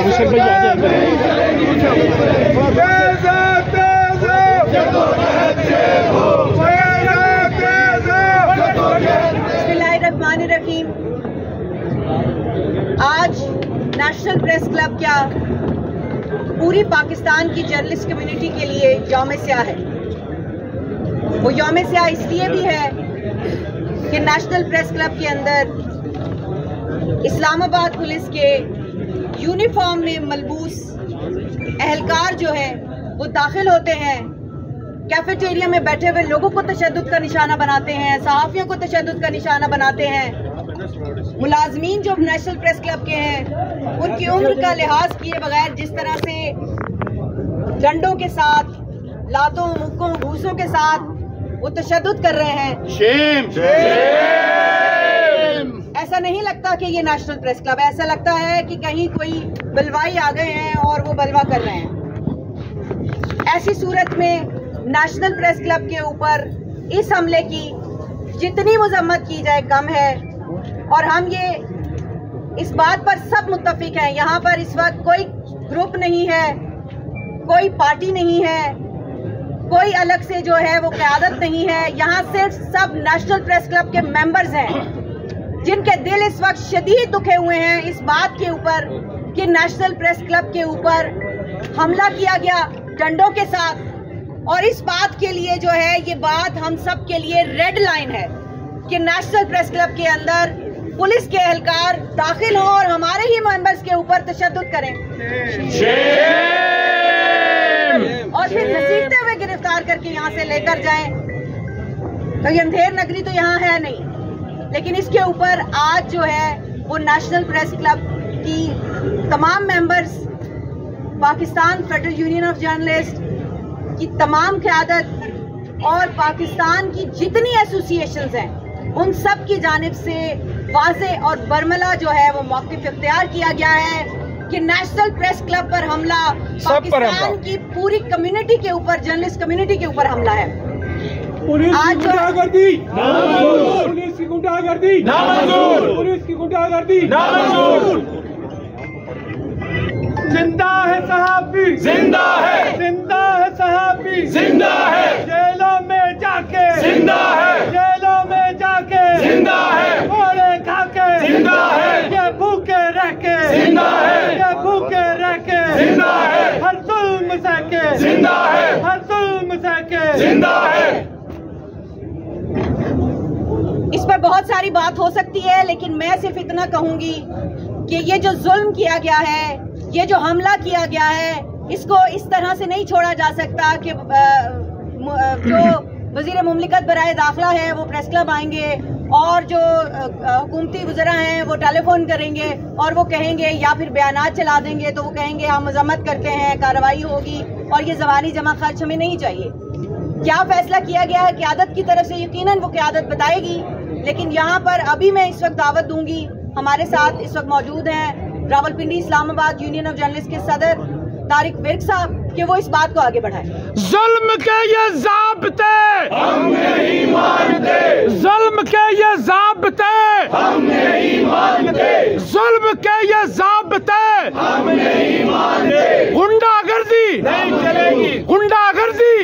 बिस्मिल्लाहिर्रहमानिर्रहीम। आज national press club क्या पूरी पाकिस्तान की जर्नलिस्ट कम्युनिटी के लिए यौम स्याह है। वो यौम स्याह इसलिए भी है कि नेशनल प्रेस क्लब के अंदर इस्लामाबाद पुलिस के यूनिफॉर्म में मलबूस एहलकार जो है वो दाखिल होते हैं, कैफेटेरिया में बैठे हुए लोगों को तशद्दुद का निशाना बनाते हैं, सहाफ़ियों को तशद्दुद का निशाना बनाते हैं। मुलाजमीन जो नेशनल प्रेस क्लब के हैं उनकी उम्र का लिहाज किए बगैर जिस तरह से डंडों के साथ, लातों, मुक्कों, घूसों के साथ वो तशद्दुद कर रहे हैं। शेम, ऐसा नहीं लगता कि ये नेशनल प्रेस क्लब है, ऐसा लगता है कि कहीं कोई बलवाई आ गए हैं और वो बलवा कर रहे हैं। ऐसी सूरत में नेशनल प्रेस क्लब के ऊपर इस हमले की जितनी मजम्मत की जाए कम है। और हम ये इस बात पर सब मुत्तफिक हैं, यहाँ पर इस वक्त कोई ग्रुप नहीं है, कोई पार्टी नहीं है, कोई अलग से जो है वो क़यादत नहीं है। यहाँ सिर्फ सब नेशनल प्रेस क्लब के मेंबर्स हैं जिनके दिल इस वक्त शदीद दुखे हुए हैं इस बात के ऊपर कि नेशनल प्रेस क्लब के ऊपर हमला किया गया डंडों के साथ। और इस बात के लिए जो है ये बात हम सब के लिए रेड लाइन है कि नेशनल प्रेस क्लब के अंदर पुलिस के एहलकार दाखिल हों और हमारे ही मेंबर्स के ऊपर तशद्दुद करें और फिर घसीटते हुए गिरफ्तार करके यहाँ से लेकर जाएं। तो ये अंधेर नगरी तो यहाँ है नहीं, लेकिन इसके ऊपर आज जो है वो नेशनल प्रेस क्लब की तमाम members, Pakistan federal union of journalist की तमाम क़यादत और पाकिस्तान की जितनी एसोसिएशंस हैं उन सब की जानिब से वाज़े और बरमला जो है वो मौक़िफ़ इख्तियार किया गया है कि नेशनल प्रेस क्लब पर हमला पाकिस्तान की पूरी कम्युनिटी के ऊपर, जर्नलिस्ट कम्युनिटी के ऊपर हमला है। आज पुलिस की गुंडागर्दी नामंजूर, पुलिस की गुंडागर्दी नामंजूर। जिंदा है सहाफ़ी, जिंदा है, जिंदा है सहाफ़ी, जिंदा है, जेलों में जाके जिंदा है, जेलों में जाके जिंदा है, घोड़े खाके जिंदा है, ये भूखे रह के जिंदा है, ये भूखे रह के जिंदा है, हर जुल्म सह के जिंदा है, हर जुल्म सह के जिंदा है। इस पर बहुत सारी बात हो सकती है, लेकिन मैं सिर्फ इतना कहूंगी कि ये जो जुल्म किया गया है, ये जो हमला किया गया है, इसको इस तरह से नहीं छोड़ा जा सकता कि जो वज़ीर मुमलिकत बराए दाखिला है वो प्रेस क्लब आएंगे और जो हुकूमती वज़रा हैं वो टेलीफोन करेंगे और वो कहेंगे या फिर बयानात चला देंगे तो वो कहेंगे हम मजम्मत करते हैं, कार्रवाई होगी और ये ज़बानी जमा खर्च हमें नहीं चाहिए। क्या फैसला किया गया है क़यादत की तरफ से, यकीनन वो क़यादत बताएगी। लेकिन यहाँ पर अभी मैं इस वक्त दावत दूंगी, हमारे साथ इस वक्त मौजूद हैं Rawalpindi Islamabad union of journalist के सदर तारिक विर्क साहब, कि वो इस बात को आगे बढ़ाएं। जुल्म के ये ज़ाब्ते हम नहीं मानते, जुल्म के ये ज़ाब्ते हम नहीं मानते, जुल्म के ये ज़ाब्ते हम नहीं मानते। गुंडागर्दी नहीं चलेगी, गुंडागर्दी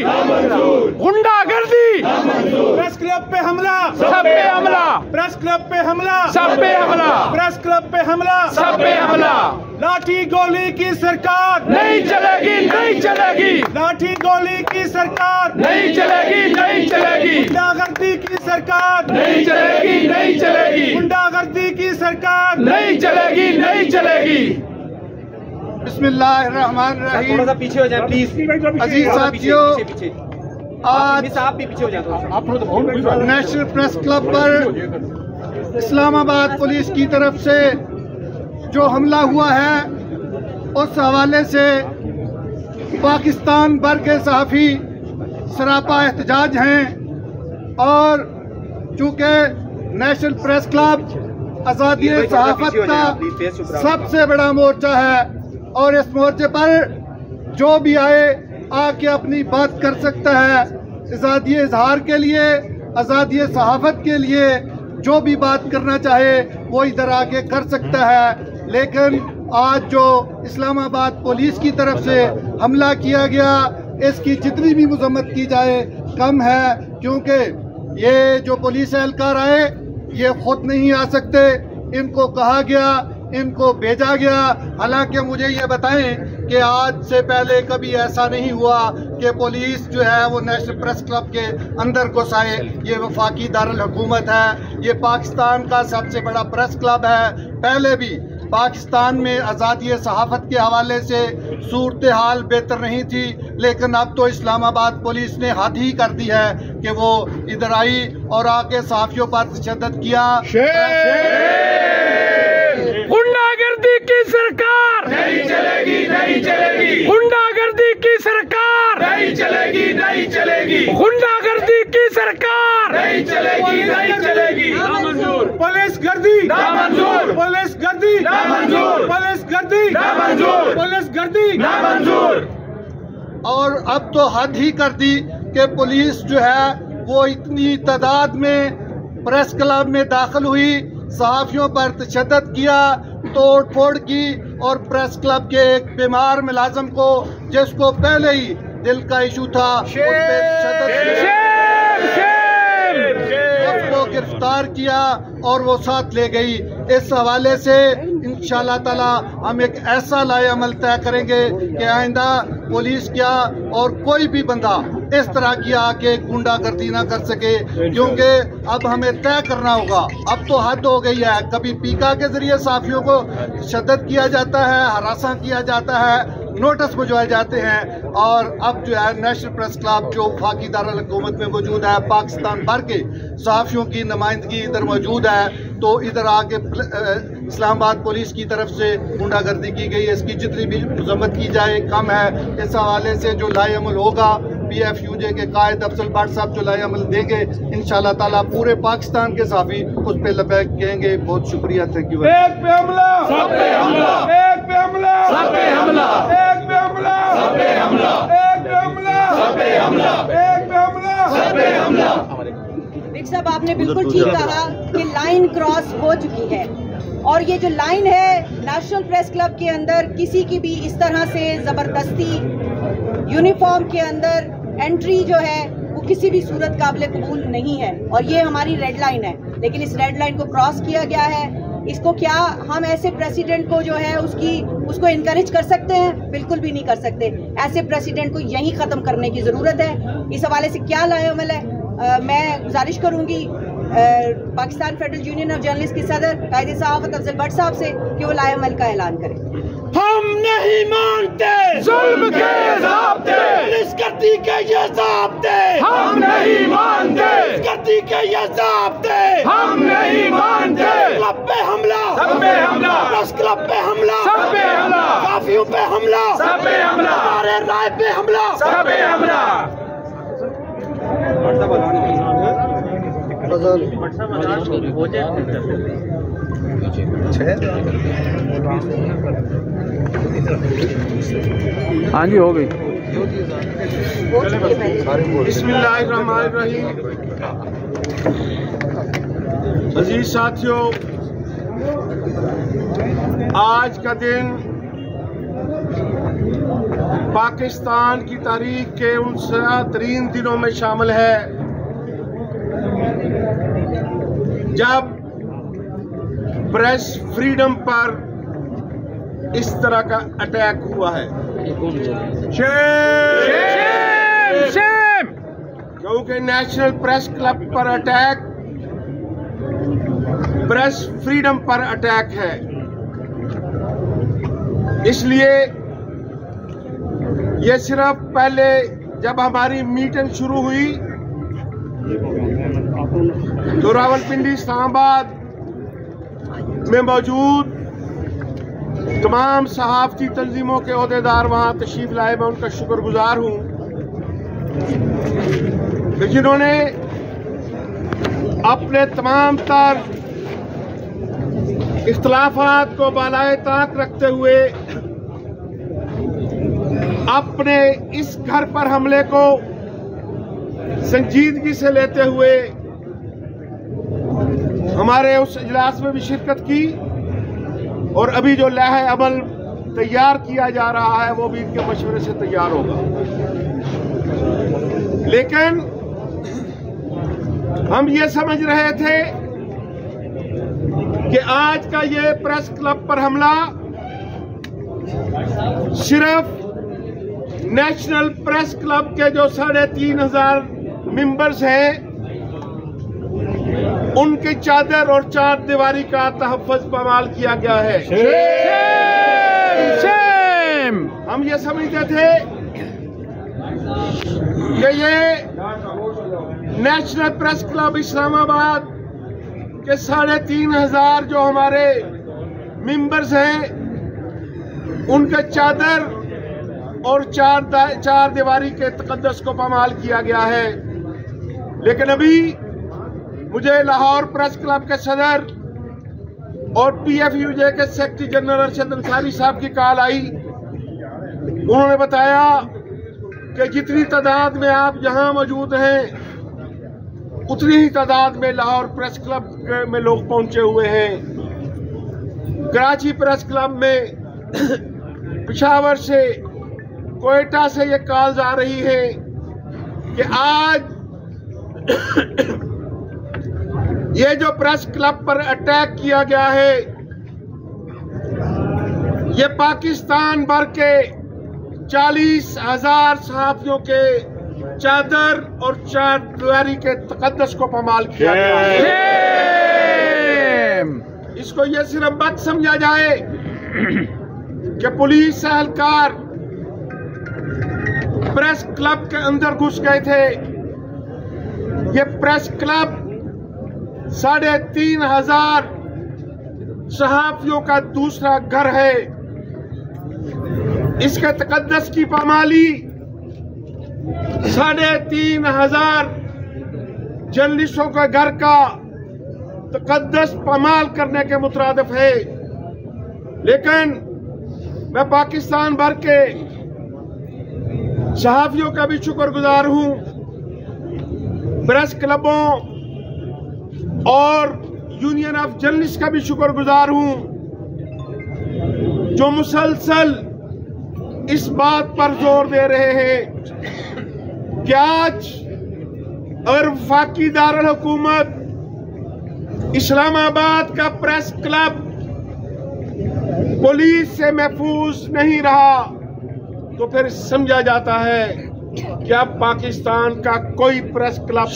गुंडागर्दी। प्रेस क्लब पे हमला, सब पे हमला, प्रेस क्लब पे हमला, सब पे हमला, प्रेस क्लब पे हमला, सब पे हमला। लाठी गोली की सरकार नहीं चलेगी, नहीं चलेगी, लाठी गोली की सरकार नहीं चलेगी, नहीं चलेगी, गुंडागर्दी की सरकार नहीं चलेगी, नहीं चलेगी, गुंडागर्दी की सरकार नहीं चलेगी, नहीं चलेगी। बिस्मिल्लाहिर्रहमानिर्रहीम। थोड़ा सा पीछे हो जाए प्लीज। अजीज साथियों, आज आप भी पीछे हो जाए। नेशनल प्रेस क्लब पर इस्लामाबाद पुलिस की तरफ से जो हमला हुआ है उस हवाले से पाकिस्तान भर के सहाफ़ी सरापा एहतजाज हैं। और चूँकि नेशनल प्रेस क्लब आज़ादी सहाफ़त का सबसे बड़ा मोर्चा है और इस मोर्चे पर जो भी आए आके अपनी बात कर सकता है। आज़ादी इजहार के लिए, आज़ादी सहाफ़त के लिए जो भी बात करना चाहे वो इधर आके कर सकता है। लेकिन आज जो इस्लामाबाद पुलिस की तरफ से हमला किया गया, इसकी जितनी भी मजम्मत की जाए कम है, क्योंकि ये जो पुलिस एहलकार आए ये खुद नहीं आ सकते, इनको कहा गया, इनको भेजा गया। हालांकि मुझे ये बताएं कि आज से पहले कभी ऐसा नहीं हुआ कि पुलिस जो है वो नेशनल प्रेस क्लब के अंदर घुस आए। ये वफाकी दारुल हुकूमत है, ये पाकिस्तान का सबसे बड़ा प्रेस क्लब है। पहले भी पाकिस्तान में आज़ादी सहाफ़त के हवाले से सूरत हाल बेहतर नहीं थी, लेकिन अब तो इस्लामाबाद पुलिस ने हद ही कर दी है कि वो इधर आई और आके सहाफ़ियों पर तशद्दुद किया। गुंडागर्दी की सरकार नहीं चलेगी, नहीं चलेगी। गुंडागर्दी की सरकार नहीं चलेगी, नहीं चलेगी। गुंडागर्दी की सरकार नहीं चलेगी, नहीं चलेगी। नामंजूर पुलिस गर्दी, नामंजूर पुलिस गर्दी, नामंजूर पुलिस गर्दी, नामंजूर पुलिस गर्दी, नामंजूर। और अब तो हद ही कर दी कि पुलिस जो है वो इतनी तादाद में प्रेस क्लब में दाखिल हुई, सहाफ़ियों पर तशद्दुद किया, तोड़ फोड़ की और प्रेस क्लब के एक बीमार मुलाजिम को, जिसको पहले ही दिल का इशू था, उसको गिरफ्तार किया और वो साथ ले गई। इस हवाले से इंशाअल्लाह ताला हम एक ऐसा लाए अमल तय करेंगे कि आइंदा पुलिस क्या और कोई भी बंदा इस तरह की आके गुंडागर्दी ना कर सके, क्योंकि अब हमें तय करना होगा। अब तो हद हो गई है। कभी पीका के जरिए साफियों को तशद्दुद किया जाता है, हरासा किया जाता है, नोटिस भिजवाए जाते हैं, और अब जो है नेशनल प्रेस क्लब जो वफाकी दारुल हुकूमत में मौजूद है, पाकिस्तान भर के सहाफ़ियों की नुमाइंदगी इधर मौजूद है, तो इधर आके इस्लामाबाद पुलिस की तरफ से गुंडागर्दी की गई है। इसकी जितनी भी मजम्मत की जाए कम है। इस हवाले से जो लाएअमल होगा, PFUJ के कायद अफजल भट्ट साहब जो लाएअमल देंगे, इंशाअल्लाह ताला पूरे पाकिस्तान के साफी उस पर लबैक कहेंगे। बहुत शुक्रिया, थैंक यू। एक पे हमला, सब पे हमला, एक पे हमला, सब पे हमला, एक पे हमला, सब पे हमला, एक पे हमला, सब पे हमला, एक पे हमला, सब पे हमला। विक साहब, आपने बिल्कुल ठीक कहा कि लाइन क्रॉस हो चुकी है, और ये जो लाइन है नेशनल प्रेस क्लब के अंदर किसी की भी इस तरह से जबरदस्ती यूनिफॉर्म के अंदर एंट्री जो है वो किसी भी सूरत काबिल कबूल नहीं है, और ये हमारी रेड लाइन है। लेकिन इस रेड लाइन को क्रॉस किया गया है। इसको क्या हम ऐसे प्रेसिडेंट को जो है उसको इनकरेज कर सकते हैं? बिल्कुल भी नहीं कर सकते। ऐसे प्रेसिडेंट को यहीं ख़त्म करने की ज़रूरत है। इस हवाले से क्या लाएअमल है? मैं गुजारिश करूंगी Pakistan federal union of journalist के सदर कायदे सहाफ़त अफजल भट्ट साहब से कि वो लाएअमल का ऐलान करें। हम नहीं मानते जुल्म के ज़ाब्ते, पुलिस गर्दी के ये ज़ाब्ते हम नहीं मानते, गर्दी के ये ज़ाब्ते हम नहीं मानते। क्लब पे हमला, सब पे हमला, प्रेस क्लब पे हमला, सब पे हमला, काफियों पे हमला, सब पे हमला, हमारे राय पे हमला, सब पे हमला। हाँ जी, हो गई। बिस्मिल्लाहिर्रहमानिर्रहीम। अजीज साथियों, आज का दिन पाकिस्तान की तारीख के उन तरीन दिनों में शामिल है जब प्रेस फ्रीडम पर इस तरह का अटैक हुआ है। क्योंकि नेशनल प्रेस क्लब पर अटैक प्रेस फ्रीडम पर अटैक है। इसलिए ये सिर्फ पहले जब हमारी मीटिंग शुरू हुई तो रावलपिंडी इस्लामाबाद में मौजूद तमाम सहाफ़ती तंजीमों के ओहदेदार वहाँ तशरीफ लाए। मैं उनका शुक्रगुजार हूँ जिन्होंने अपने तमाम तर इख्तलाफात को बालाए ताक रखते हुए अपने इस घर पर हमले को संजीदगी से लेते हुए हमारे उस इजलास में भी शिरकत की और अभी जो लौह अमल तैयार किया जा रहा है वो भी इनके मशवरे से तैयार होगा। लेकिन हम ये समझ रहे थे कि आज का ये प्रेस क्लब पर हमला सिर्फ नेशनल प्रेस क्लब के जो 3,500 मेंबर्स हैं उनकी चादर और चार दीवारी का तहफ़्फ़ुज़ पामाल किया गया है। हम ये समझते थे कि ये नेशनल प्रेस क्लब इस्लामाबाद के 3,500 जो हमारे मेंबर्स हैं उनके चादर और चार दीवारी के तकद्दस को पामाल किया गया है। लेकिन अभी मुझे लाहौर प्रेस क्लब के सदर और PFUJ के सेक्रेटरी जनरल अरशद अंसारी साहब की कॉल आई। उन्होंने बताया कि जितनी तादाद में आप यहाँ मौजूद हैं उतनी ही तादाद में लाहौर प्रेस क्लब में लोग पहुंचे हुए हैं। कराची प्रेस क्लब में, पेशावर से, कोयटा से ये कॉल्स आ रही है कि आज ये जो प्रेस क्लब पर अटैक किया गया है ये पाकिस्तान भर के 40,000 सहाफियों के चादर और चार दीवारी के तकद्दस को पामाल किया गया है। इसको ये सिर्फ मत समझा जाए कि पुलिस एहलकार प्रेस क्लब के अंदर घुस गए थे। ये प्रेस क्लब 3,500 सहाफियों का दूसरा घर है। इसके तकद्दस की पामाली 3,500 जर्नलिस्टों के घर का तकद्दस पामाल करने के मुतरादिफ है। लेकिन मैं पाकिस्तान भर के सहाफियों का भी शुक्रगुजार हूं, प्रेस क्लबों और यूनियन ऑफ जर्नलिस्ट का भी शुक्रगुजार हूं जो मुसलसल इस बात पर जोर दे रहे हैं कि आज अगर वफाकी दारुल हुकूमत इस्लामाबाद का प्रेस क्लब पुलिस से महफूज नहीं रहा तो फिर समझा जाता है कि अब पाकिस्तान का कोई प्रेस क्लब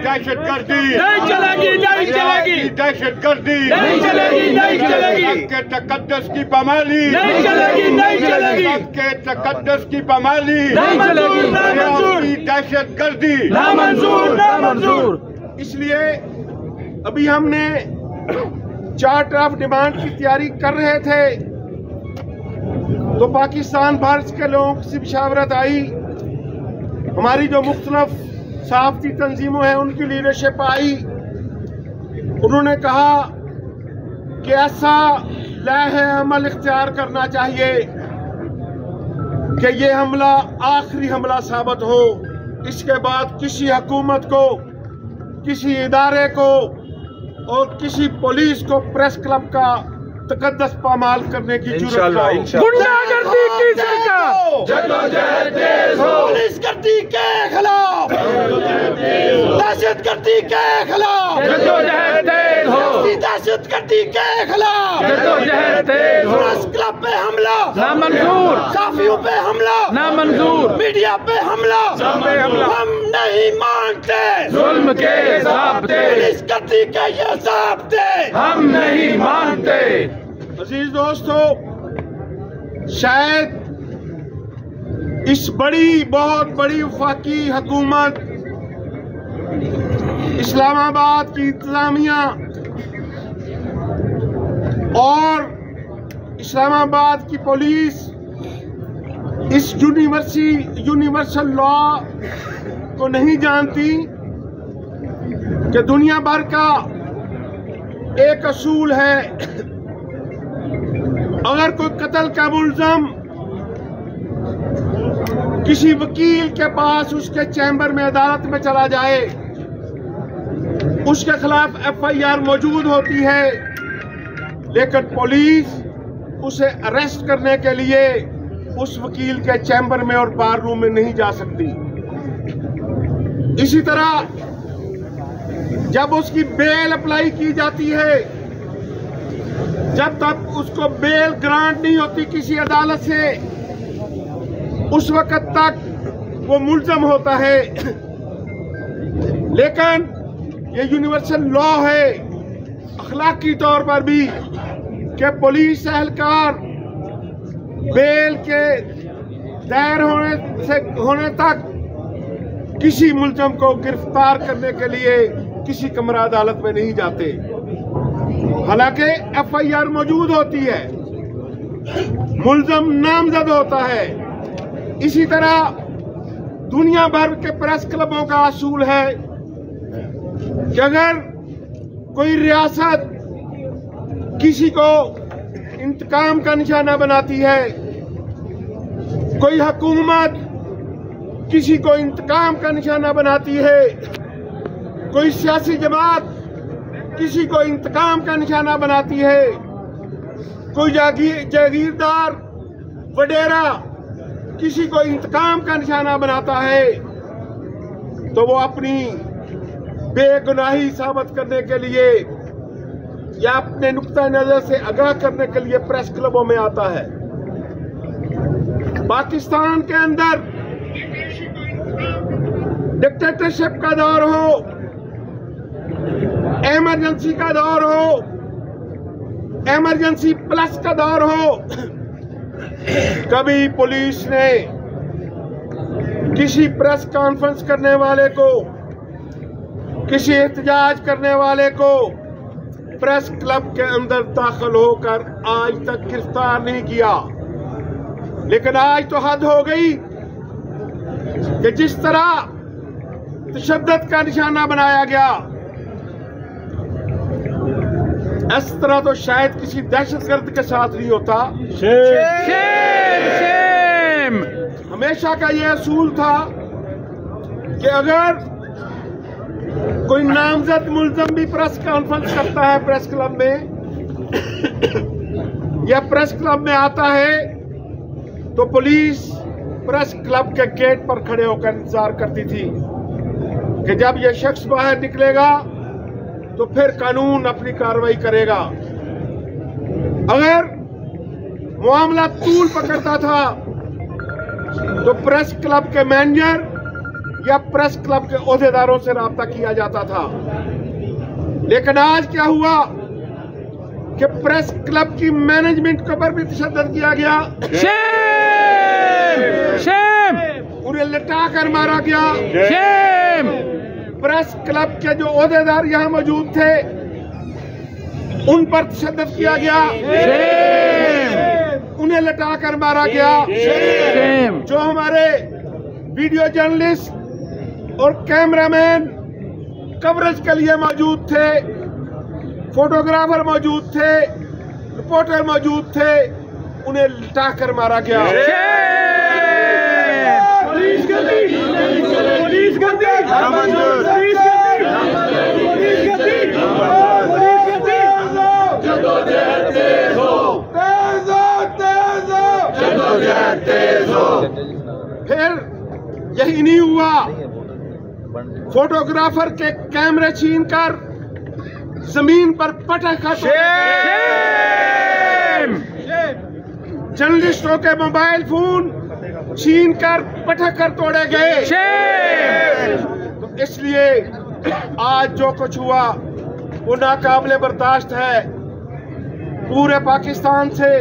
दहशतगर्दी नहीं चलेगी, नहीं चलेगी, दहशतगर्दी नहीं चलेगी, नहीं चलेगी, के तकद्दस की पामाली नहीं चलेगी, नहीं चलेगी, के तकद्दस की पामाली नहीं चलेगी, नामंजूर, दहशतगर्दी नामंजूर, नामंजूर। इसलिए अभी हमने चार्टर ऑफ डिमांड की तैयारी कर रहे थे तो पाकिस्तान भारत के लोगों से मुशावरत आई। हमारी जो मुख्तलिफ सहाफती तंजीमों हैं उनकी लीडरशिप आई। उन्होंने कहा कि ऐसा लौह अमल इख्तियार करना चाहिए कि ये हमला आखिरी हमला साबित हो। इसके बाद किसी हुकूमत को, किसी इदारे को और किसी पुलिस को प्रेस क्लब का तकद्दस पामाल करने की जरूरत है। गुंडागर्दी की सरकार, जद्दोजहद तेज हो, पुलिसगर्दी के खिलाफ, दहशतगर्दी के खिलाफ, जद्दोजहद तेज हो, दहशतगर्दी के खिलाफ, जद्दोजहद तेज हो। प्रेस क्लब पे हमला नामंजूर, साफियों पे हमला नामंजूर, मीडिया पे हमला, हम नहीं मानते जुल्म के ज़ाब्ते, पुलिसगर्दी के ये ज़ाब्ते हम नहीं मानते। अजीज दोस्तों, शायद इस बहुत बड़ी वफाकी हुकूमत इस्लामाबाद की इंतजामिया और इस्लामाबाद की पुलिस इस यूनिवर्सल लॉ को नहीं जानती कि दुनिया भर का एक असूल है, अगर कोई कत्ल का मुल्ज़म किसी वकील के पास उसके चैम्बर में अदालत में चला जाए उसके खिलाफ FIR मौजूद होती है, लेकिन पुलिस उसे अरेस्ट करने के लिए उस वकील के चैम्बर में और बार रूम में नहीं जा सकती। इसी तरह जब उसकी बेल अप्लाई की जाती है, जब तक उसको बेल ग्रांट नहीं होती किसी अदालत से, उस वक्त तक वो मुल्ज़म होता है। लेकिन ये यूनिवर्सल लॉ है अखलाकी तौर पर भी कि पुलिस एहलकार बेल के दायर होने तक किसी मुल्ज़म को गिरफ्तार करने के लिए किसी कमरा अदालत में नहीं जाते, हालांकि FIR मौजूद होती है, मुल्ज़म नामजद होता है। इसी तरह दुनिया भर के प्रेस क्लबों का असूल है कि अगर कोई रियासत किसी को इंतकाम का निशाना बनाती है, कोई हुकूमत किसी को इंतकाम का निशाना बनाती है, कोई सियासी जमात किसी को इंतकाम का निशाना बनाती है, कोई जागीरदार वडेरा किसी को इंतकाम का निशाना बनाता है, तो वो अपनी बेगुनाही साबित करने के लिए या अपने नुक्ता नजर से आगाह करने के लिए प्रेस क्लबों में आता है। पाकिस्तान के अंदर डिक्टेटरशिप का दौर हो, इमरजेंसी का दौर हो, इमरजेंसी प्लस का दौर हो, कभी पुलिस ने किसी प्रेस कॉन्फ्रेंस करने वाले को, किसी एहतजाज करने वाले को प्रेस क्लब के अंदर दाखिल होकर आज तक गिरफ्तार नहीं किया। लेकिन आज तो हद हो गई कि जिस तरह तशद्दुद का निशाना बनाया गया, इस तरह तो शायद किसी दहशतगर्द के साथ नहीं होता। हमेशा का यह असूल था कि अगर कोई नामजद मुल्ज़म भी प्रेस कॉन्फ्रेंस करता है प्रेस क्लब में या प्रेस क्लब में आता है, तो पुलिस प्रेस क्लब के गेट पर खड़े होकर इंतजार करती थी कि जब यह शख्स बाहर निकलेगा तो फिर कानून अपनी कार्रवाई करेगा। अगर मामला तूल पकड़ता था तो प्रेस क्लब के मैनेजर या प्रेस क्लब के ओहदेदारों से राब्ता किया जाता था। लेकिन आज क्या हुआ कि प्रेस क्लब की मैनेजमेंट के ऊपर भी तशद्दुद किया गया, उन्हें लटा कर मारा गया। प्रेस क्लब के जो ओहदेदार यहाँ मौजूद थे उन पर तशद्दुद किया गया, उन्हें लटा कर मारा गया। जो हमारे वीडियो जर्नलिस्ट और कैमरामैन कवरेज के लिए मौजूद थे, फोटोग्राफर मौजूद थे, रिपोर्टर मौजूद थे, उन्हें लटा कर मारा गया। फिर यही नहीं हुआ, फोटोग्राफर के कैमरे छीनकर जमीन पर पटक कर जर्नलिस्टों के मोबाइल फोन छीनकर पटक कर तोड़े गए। तो इसलिए आज जो कुछ हुआ वो नाकाबिले बर्दाश्त है। पूरे पाकिस्तान से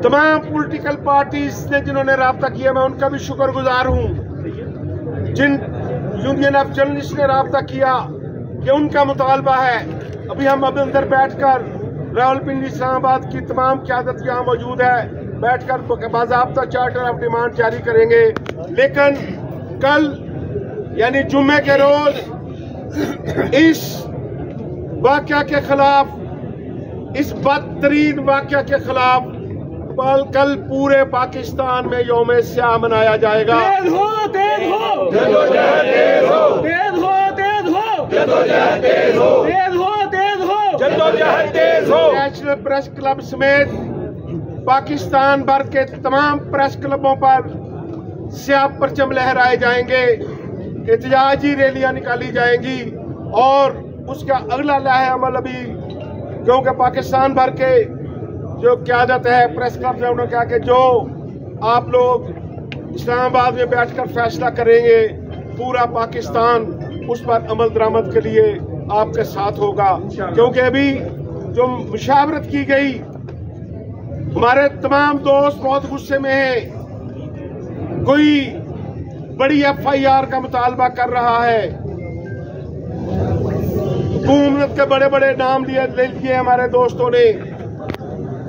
तमाम पॉलिटिकल पार्टीज ने जिन्होंने राब्ता किया, मैं उनका भी शुक्रगुजार हूं। जिन यूनियन ऑफ जर्नलिस्ट ने राब्ता किया कि उनका मुतालबा है, अभी हम अब अंदर बैठकर रावलपिंडी इस्लामाबाद की तमाम क़यादत यहाँ मौजूद है, बैठकर बाज़ाब्ता चार्टर ऑफ डिमांड जारी करेंगे। लेकिन कल यानी जुम्मे के रोज इस वाक़या के खिलाफ, इस बदतरीन वाक़या के खिलाफ कल पूरे पाकिस्तान में यौम स्याह मनाया जाएगा। तेज हो, तेज हो, तेज हो, तेज हो, तेज हो, तेज हो। जद्दोजहद तेज हो, जद्दोजहद तेज हो। नेशनल प्रेस क्लब समेत पाकिस्तान भर के तमाम प्रेस क्लबों पर स्याह परचम लहराए जाएंगे, एहतजाजी रैलियां निकाली जाएंगी और उसका अगला लाहे अमल अभी, क्योंकि पाकिस्तान भर के जो क़यादत है प्रेस क्लब से, उन्होंने कहा कि जो आप लोग इस्लामाबाद में बैठकर फैसला करेंगे, पूरा पाकिस्तान उस पर अमल दरामद के लिए आपके साथ होगा। क्योंकि अभी जो मुशावरत की गई, हमारे तमाम दोस्त बहुत गुस्से में हैं। कोई बड़ी FIR का मुतालबा कर रहा है, हुकूमत के बड़े बड़े नाम ले लिए हमारे दोस्तों ने,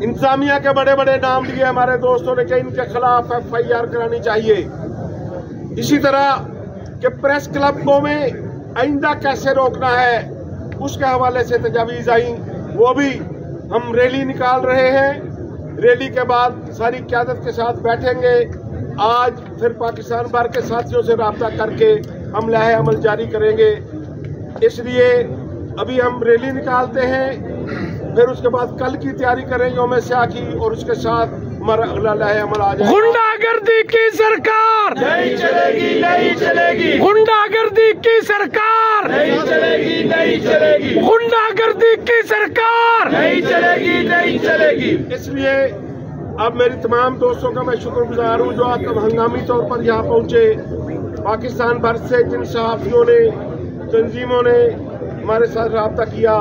इंतजामिया के बड़े बड़े नाम लिए हमारे दोस्तों ने कि इनके खिलाफ FIR करानी चाहिए। इसी तरह के प्रेस क्लबों में आइंदा कैसे रोकना है, उसके हवाले से तजावीज़ आई, वो भी हम रैली निकाल रहे हैं। रैली के बाद सारी क़यादत के साथ बैठेंगे। आज फिर पाकिस्तान भर के साथियों से रब्ता करके हम लाहे अमल जारी करेंगे। इसलिए अभी हम रैली निकालते हैं, फिर उसके बाद कल की तैयारी करें यौम स्याह की, और उसके साथ हमारा अगला लाहे अमल आ जाएगा। गुंडागर्दी की सरकार नहीं चलेगी, नहीं चलेगी, गुंडागर्दी की सरकार नहीं चलेगी, नहीं चलेगी, गुंडागर्दी की सरकार नहीं चलेगी, नहीं चलेगी। इसलिए अब मेरी तमाम दोस्तों का मैं शुक्रगुजार हूँ जो आज हंगामी तौर पर यहाँ पहुँचे। पाकिस्तान भर से जिन सहाफ़ियों ने, तंजीमों ने हमारे साथ रब्ता किया,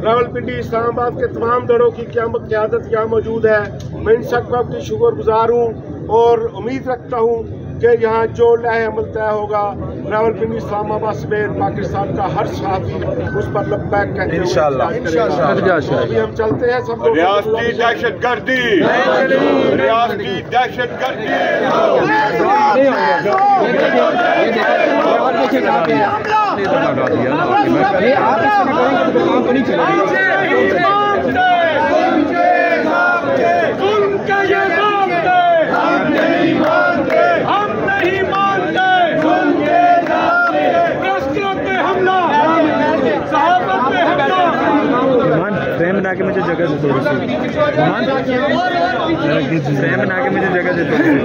रावलपिंडी, इस्लामाबाद के तमाम दलों की क़यादत यहाँ मौजूद है। मैं इन सब का शुक्रगुजार हूँ और उम्मीद रखता हूँ कि यहाँ जो लाहे अमल तय होगा, रावलपिंडी, इस्लामाबाद समेत पाकिस्तान का हर साथी उस पर लब्बैक कहते हैं इंशाअल्लाह। अभी हम चलते हैं सब। रियासती दहशतगर्दी, रियासती दहशतगर्दी, फ्रेम बना के मुझे जगह दे थोड़ी सी, फ्रेम बना के मुझे जगह दे थोड़ी सी।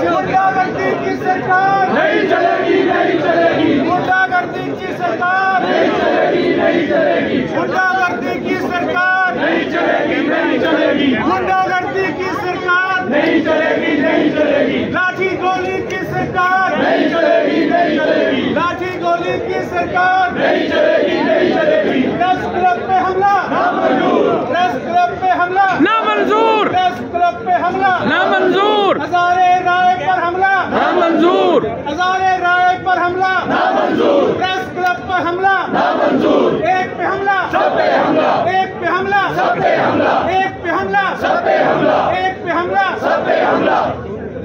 गुंडागर्दी की सरकार नहीं चलेगी, नहीं चलेगी, गुंडागर्दी की सरकार नहीं चलेगी, नहीं चलेगी, गुंडागर्दी की सरकार नहीं चलेगी, नहीं चलेगी, गुंडागर्दी की सरकार नहीं चलेगी, नहीं चलेगी, लाठी गोली की सरकार नहीं चलेगी, नहीं चलेगी, लाठी गोली की सरकार नहीं चलेगी, नहीं चलेगी। प्रेस क्लब पे हमला नामंजूर, प्रेस क्लब पे हमला नामंजूर, प्रेस क्लब पे हमला नामंजूर, हज़ारे राय पर हमला नामंजूर, हज़ारे राय पर हमला नामंजूर, प्रेस क्लब पर हमला नामंजूर, एक पे हमला सब पे हमला, एक पे हमला सब पे हमला, एक पे हमला सब पे हमला, एक पे हमला सब पे हमला।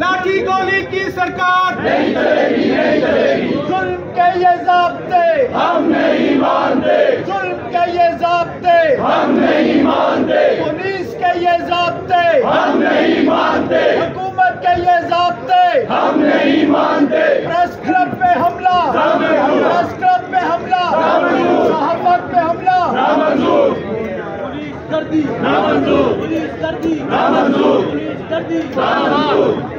लाठी गोली की सरकार नहीं चलेगी, नहीं चलेगी, जुल्म के ये ज़ाब्ते हम नहीं मानते, जुल्म के ये ज़ाब्ते हम नहीं मानते, पुलिस के ये ज़ाब्ते हम नहीं मानते, हुकूमत के ये ज़ाब्ते हम नहीं मानते। प्रेस क्लब पे हमला, प्रेस क्लब पे हमला, सहाफ़त पे हमला नामंजूर, पुलिस गर्दी नामंजूर, पुलिस गर्दी नामंजूर, पुलिस गर्दी नामंजूर।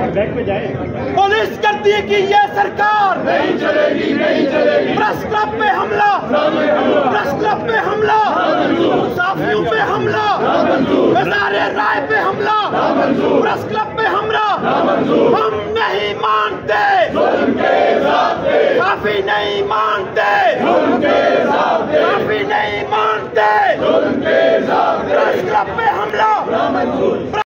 बैक में जाए। पुलिस करती है कि ये सरकार नहीं चलेगी, नहीं चलेगी। प्रेस क्लब पे हमला, प्रेस क्लब पे हमला, मुसाफिरों पे हमला, हज़ारे राय पे हमला, प्रेस क्लब पे हमला। हम नहीं मानते, काफी नहीं मानते, काफी नहीं मानते, प्रेस क्लब पे हमला।